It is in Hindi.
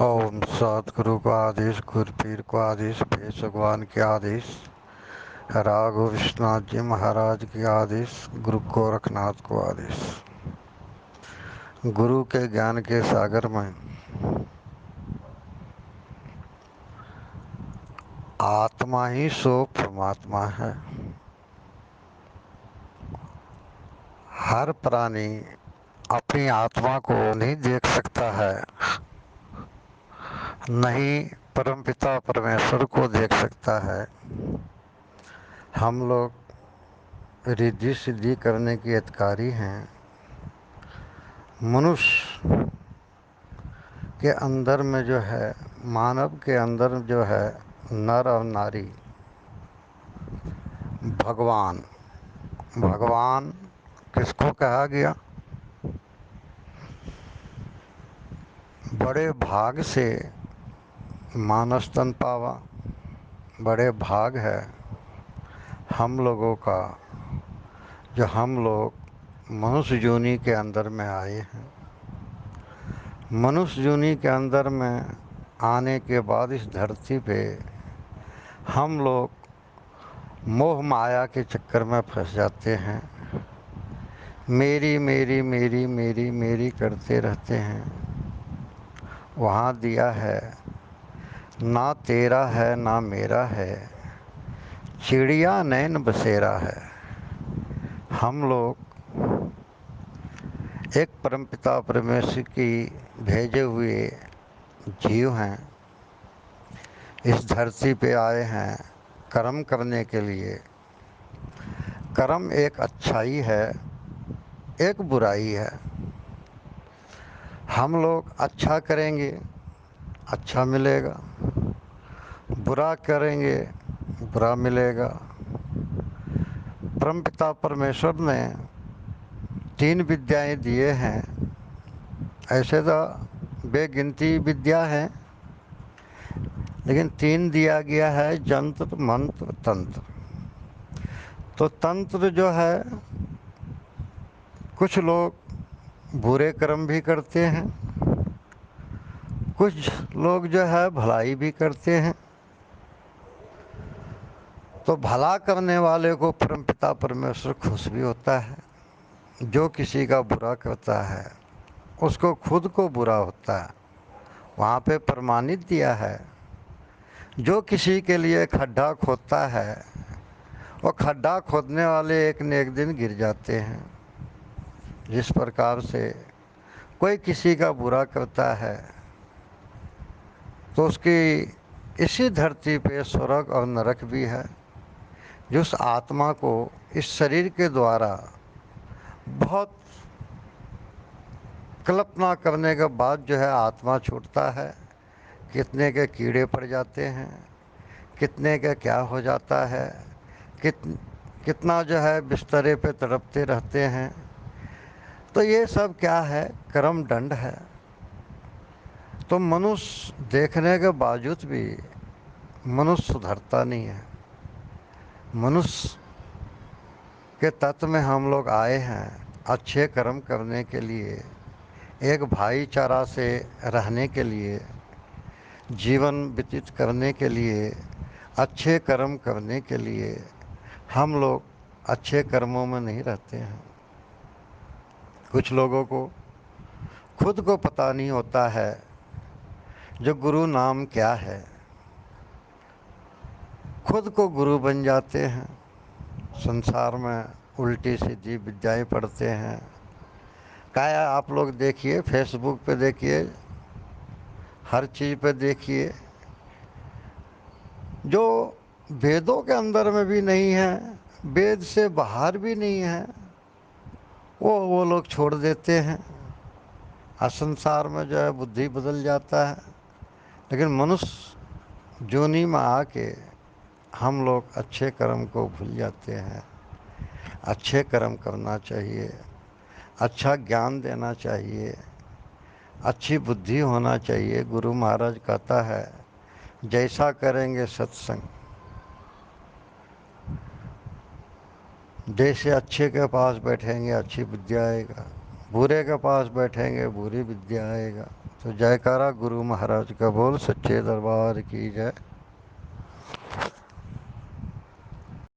ओम सतगुरु का आदेश, गुरपीर को आदेश, भेष भगवान के आदेश, राघव विश्वनाथ जी महाराज के आदेश, गुरु गोरखनाथ को आदेश। गुरु के ज्ञान के सागर में आत्मा ही सो परमात्मा है। हर प्राणी अपनी आत्मा को नहीं देख सकता है, नहीं परमपिता परमेश्वर को देख सकता है। हम लोग रिद्धि सिद्धि करने के अधिकारी हैं। मनुष्य के अंदर में जो है, मानव के अंदर जो है, नर और नारी, भगवान भगवान किसको कहा गया? बड़े भाग से मानस तन पावा। बड़े भाग है हम लोगों का जो हम लोग मनुष्य योनि के अंदर में आए हैं। मनुष्य योनि के अंदर में आने के बाद इस धरती पे हम लोग मोह माया के चक्कर में फंस जाते हैं। मेरी मेरी मेरी मेरी मेरी करते रहते हैं। वहाँ दिया है ना तेरा है ना मेरा है, चिड़िया नैन बसेरा है। हम लोग एक परमपिता परमेश्वर की भेजे हुए जीव हैं। इस धरती पे आए हैं कर्म करने के लिए। कर्म एक अच्छाई है, एक बुराई है। हम लोग अच्छा करेंगे, अच्छा मिलेगा। बुरा करेंगे, बुरा मिलेगा। परमपिता परमेश्वर ने 3 विद्याएं दिए हैं। ऐसे तो बेगिनती विद्या है, लेकिन 3 दिया गया है, जंत्र मंत्र तंत्र। तो तंत्र जो है, कुछ लोग बुरे कर्म भी करते हैं, कुछ लोग जो है भलाई भी करते हैं। तो भला करने वाले को परमपिता परमेश्वर खुश भी होता है। जो किसी का बुरा करता है उसको खुद को बुरा होता है। वहाँ पे प्रमाणित दिया है, जो किसी के लिए खड्डा खोदता है वो खड्डा खोदने वाले एक न एक दिन गिर जाते हैं। जिस प्रकार से कोई किसी का बुरा करता है तो उसकी इसी धरती पे स्वर्ग और नरक भी है। जो उस आत्मा को इस शरीर के द्वारा बहुत कल्पना करने के बाद जो है आत्मा छूटता है, कितने के कीड़े पड़ जाते हैं, कितने के क्या हो जाता है, कित कितना जो है बिस्तरे पे तड़पते रहते हैं। तो ये सब क्या है? कर्म दंड है। तो मनुष्य देखने के बावजूद भी मनुष्य सुधरता नहीं है। मनुष्य के तत्व में हम लोग आए हैं अच्छे कर्म करने के लिए, एक भाईचारा से रहने के लिए, जीवन व्यतीत करने के लिए, अच्छे कर्म करने के लिए। हम लोग अच्छे कर्मों में नहीं रहते हैं। कुछ लोगों को खुद को पता नहीं होता है जो गुरु नाम क्या है। खुद को गुरु बन जाते हैं, संसार में उल्टी सीधी विद्याएं पढ़ते हैं। क्या आप लोग देखिए, फेसबुक पे देखिए, हर चीज़ पे देखिए, जो वेदों के अंदर में भी नहीं है, वेद से बाहर भी नहीं है, वो लोग छोड़ देते हैं। संसार में जो है बुद्धि बदल जाता है। लेकिन मनुष्य जोनी में आके हम लोग अच्छे कर्म को भूल जाते हैं। अच्छे कर्म करना चाहिए, अच्छा ज्ञान देना चाहिए, अच्छी बुद्धि होना चाहिए। गुरु महाराज कहता है, जैसा करेंगे सत्संग, जैसे अच्छे के पास बैठेंगे अच्छी बुद्धि आएगा, बुरे के पास बैठेंगे बुरी विद्या आएगा। तो जयकारा गुरु महाराज का बोल, सच्चे दरबार की जय।